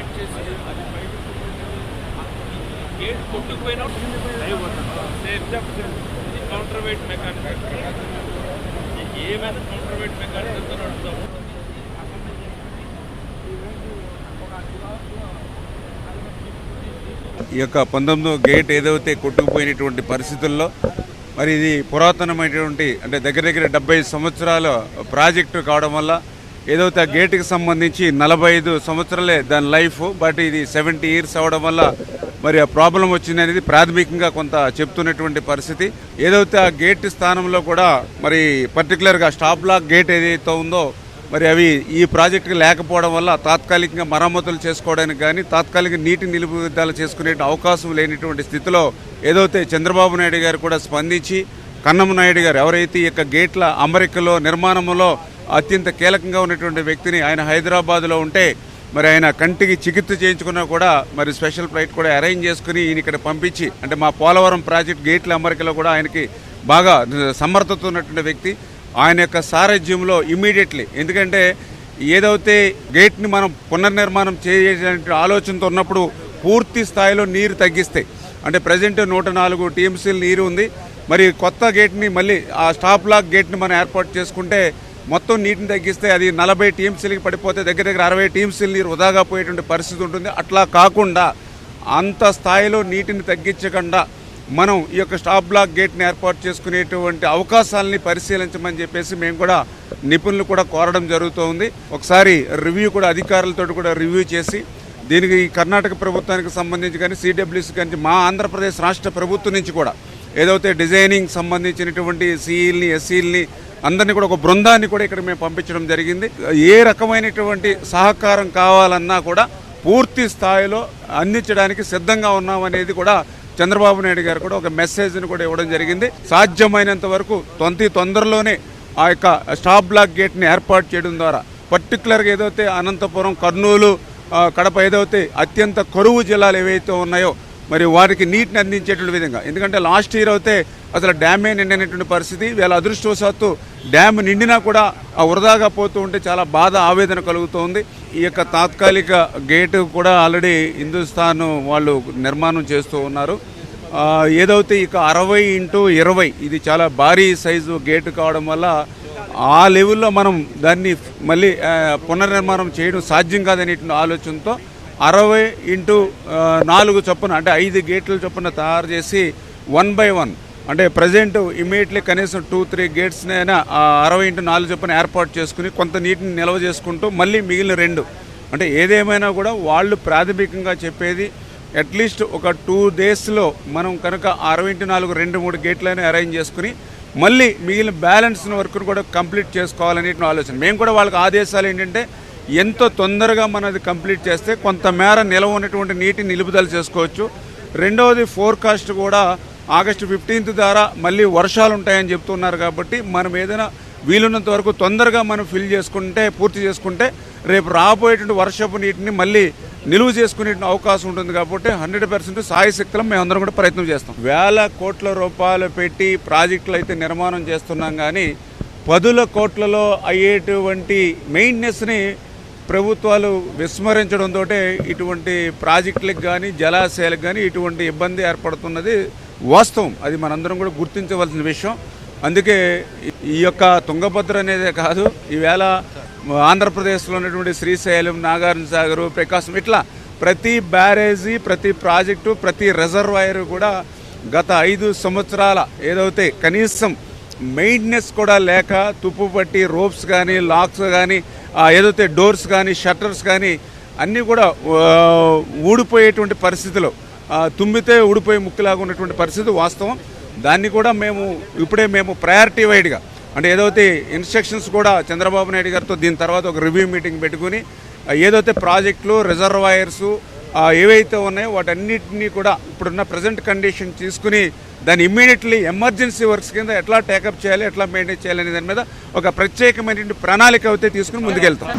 Connect చేసి అది gate కొట్టుకుపోయినా counter weight mechanism ఏమైనా కౌంటర్ వెయిట్ మెకానిజంతో నడుపుతాము. ఈ యొక్క 19వ గేట్ ఏదైతే కొట్టుకుపోయినటువంటి పరిస్థితుల్లో మరి ఇది పురాతనమైనటువంటి అంటే దగ్గర దగ్గర 70 సంవత్సరాల ప్రాజెక్టు కావడం వల్ల ఏదైతే ఆ గేటుకి సంబంధించి 45 సంవత్సరాలే దాని లైఫ్, బట్ ఇది 70 ఇయర్స్ అవడం వల్ల మరి ఆ ప్రాబ్లం వచ్చింది అనేది ప్రాథమికంగా కొంత చెప్తున్నటువంటి పరిస్థితి. ఏదైతే ఆ గేట్ స్థానంలో కూడా మరి పర్టికులర్గా స్టాప్ లాక్ గేట్ ఏదైతే ఉందో మరి అవి ఈ ప్రాజెక్టుకి లేకపోవడం వల్ల తాత్కాలికంగా మరమ్మతులు చేసుకోవడానికి కానీ తాత్కాలిక నీటి నిలుపుదల చేసుకునే అవకాశం లేనిటువంటి స్థితిలో ఏదైతే చంద్రబాబు నాయుడు గారు కూడా స్పందించి కన్నమ నాయుడు గారు ఎవరైతే ఈ యొక్క గేట్ల అమరికలో నిర్మాణంలో అత్యంత కీలకంగా ఉన్నటువంటి వ్యక్తిని ఆయన హైదరాబాద్లో ఉంటే మరి ఆయన కంటికి చికిత్స చేయించుకున్నా కూడా మరి స్పెషల్ ఫ్లైట్ కూడా అరేంజ్ చేసుకుని ఈయన ఇక్కడ పంపించి అంటే మా పోలవరం ప్రాజెక్ట్ గేట్ల అమరికలో కూడా ఆయనకి బాగా సమర్థత ఉన్నటువంటి వ్యక్తి. ఆయన యొక్క సారథ్యంలో ఇమ్మీడియట్లీ ఎందుకంటే ఏదైతే గేట్ని మనం పునర్నిర్మాణం చేయాలనే ఆలోచనతో ఉన్నప్పుడు పూర్తి స్థాయిలో నీరు తగ్గిస్తే అంటే ప్రజెంట్ 104 టీఎంసీల నీరు ఉంది. మరి కొత్త గేట్ని మళ్ళీ ఆ స్టాప్ లాక్ గేట్ని మనం ఏర్పాటు చేసుకుంటే మొత్తం నీటిని తగ్గిస్తే అది 40 టీఎంసీలకి పడిపోతే దగ్గర దగ్గర 60 టీఎంసీల నీరు వృధాగా పోయేటువంటి పరిస్థితి ఉంటుంది. అట్లా కాకుండా అంత స్థాయిలో నీటిని తగ్గించకుండా మనం ఈ యొక్క స్టాప్ బ్లాక్ గేట్ని ఏర్పాటు చేసుకునేటువంటి అవకాశాలని పరిశీలించమని చెప్పేసి మేము కూడా నిపుణులు కూడా కోరడం జరుగుతోంది. ఒకసారి రివ్యూ కూడా అధికారులతో కూడా రివ్యూ చేసి దీనికి కర్ణాటక ప్రభుత్వానికి సంబంధించి కానీ సిడబ్ల్యూసీ కానీ మా ఆంధ్రప్రదేశ్ రాష్ట్ర ప్రభుత్వం నుంచి కూడా ఏదైతే డిజైనింగ్ సంబంధించినటువంటి సిఈల్ని ఎస్సీల్ని అందరినీ కూడా ఒక బృందాన్ని కూడా ఇక్కడ మేము పంపించడం జరిగింది. ఏ రకమైనటువంటి సహకారం కావాలన్నా కూడా పూర్తి స్థాయిలో అందించడానికి సిద్ధంగా ఉన్నామనేది కూడా చంద్రబాబు నాయుడు గారు కూడా ఒక మెసేజ్ని కూడా ఇవ్వడం జరిగింది. సాధ్యమైనంత వరకు తొందరలోనే ఆ యొక్క స్టాప్ బ్లాక్ గేట్ని ఏర్పాటు చేయడం ద్వారా పర్టికులర్గా ఏదైతే అనంతపురం, కర్నూలు, కడప ఏదైతే అత్యంత కరువు జిల్లాలు ఏవైతే ఉన్నాయో మరి వారికి నీటిని అందించేటువంటి విధంగా, ఎందుకంటే లాస్ట్ ఇయర్ అయితే అసలు డ్యామే నిండినటువంటి పరిస్థితి. వీళ్ళ అదృష్టవశాత్తు డ్యామ్ నిండినా కూడా ఆ వృధాగా పోతూ ఉంటే చాలా బాధ ఆవేదన కలుగుతోంది. ఈ యొక్క తాత్కాలిక గేటు కూడా ఆల్రెడీ హిందుస్థాన్ వాళ్ళు నిర్మాణం చేస్తూ ఉన్నారు. ఏదైతే ఇక 60x20 ఇది చాలా భారీ సైజు గేటు కావడం వల్ల ఆ లెవెల్లో మనం దాన్ని మళ్ళీ పునర్నిర్మాణం చేయడం సాధ్యం కాదనే ఆలోచనతో 60x4 చొప్పున అంటే 5 గేట్ల చొప్పున తయారు చేసి 1 by 1 అంటే ప్రజెంట్ ఇమీడియట్లీ కనీసం 2-3 గేట్స్ని అయినా 60x4 చొప్పున ఏర్పాటు చేసుకుని కొంత నీటిని నిల్వ చేసుకుంటూ మళ్ళీ మిగిలిన 2 అంటే ఏదేమైనా కూడా వాళ్ళు ప్రాథమికంగా చెప్పేది అట్లీస్ట్ ఒక 2 daysలో మనం కనుక 60x4 2-3 గేట్లైనా అరేంజ్ చేసుకుని మళ్ళీ మిగిలిన బ్యాలెన్స్ వర్క్ను కూడా కంప్లీట్ చేసుకోవాలనే ఆలోచన. మేము కూడా వాళ్ళకి ఆదేశాలు ఏంటంటే ఎంతో తొందరగా మనది కంప్లీట్ చేస్తే కొంతమేర నిలవ ఉన్నటువంటి నీటిని నిలుపుదల చేసుకోవచ్చు. రెండవది ఫోర్కాస్ట్ కూడా ఆగస్టు 15th ద్వారా మళ్ళీ వర్షాలు ఉంటాయని చెప్తున్నారు కాబట్టి మనం ఏదైనా వీలున్నంత వరకు తొందరగా మనం పూర్తి చేసుకుంటే రేపు రాబోయేటువంటి వర్షపు నీటిని మళ్ళీ నిలువ చేసుకునే అవకాశం ఉంటుంది. కాబట్టి 100% సాయశక్తులం మేమందరం కూడా ప్రయత్నం చేస్తాం. వేల కోట్ల రూపాయలు పెట్టి ప్రాజెక్టులు అయితే నిర్మాణం చేస్తున్నాం, కానీ 10 కోట్లలో అయ్యేటువంటి మెయింటెనెన్స్ని ప్రభుత్వాలు విస్మరించడంతో ఇటువంటి ప్రాజెక్టులకు కానీ జలాశయాలకు కానీ ఇటువంటి ఇబ్బంది ఏర్పడుతున్నది వాస్తవం. అది మనందరం కూడా గుర్తించవలసిన విషయం. అందుకే ఈ యొక్క తుంగభద్ర అనేదే కాదు, ఈవేళ ఆంధ్రప్రదేశ్లో ఉన్నటువంటి శ్రీశైలం, నాగార్జున సాగర్, ప్రకాశం ఇట్లా ప్రతి బ్యారేజీ, ప్రతి ప్రాజెక్టు, ప్రతి రిజర్వాయర్ కూడా గత 5 సంవత్సరాల ఏదైతే కనీసం మెయింటెనెన్స్ కూడా లేక తుప్పు పట్టి రోప్స్ కానీ లాక్స్ కానీ ఏదైతే డోర్స్ కానీ షట్టర్స్ కానీ అన్నీ కూడా ఊడిపోయేటువంటి పరిస్థితిలో తుమ్మితే ఊడిపోయే ముక్కులాగా ఉన్నటువంటి పరిస్థితి వాస్తవం. దాన్ని కూడా ఇప్పుడే మేము ప్రయారిటీ వైడ్గా అంటే ఏదైతే ఇన్స్ట్రక్షన్స్ కూడా చంద్రబాబు నాయుడు గారితో దీని తర్వాత ఒక రివ్యూ మీటింగ్ పెట్టుకుని ఏదైతే ప్రాజెక్టులు, రిజర్వాయర్సు ఏవైతే ఉన్నాయో వాటన్నిటినీ కూడా ఇప్పుడున్న ప్రజెంట్ కండిషన్ తీసుకుని దాన్ని ఇమ్మీడియట్లీ ఎమర్జెన్సీ వర్క్స్ కింద ఎట్లా టేకప్ చేయాలి, ఎట్లా మెయింటైన్ చేయాలి అనే దాని మీద ఒక ప్రత్యేకమైనటువంటి ప్రణాళిక అయితే తీసుకుని ముందుకెళ్తాం.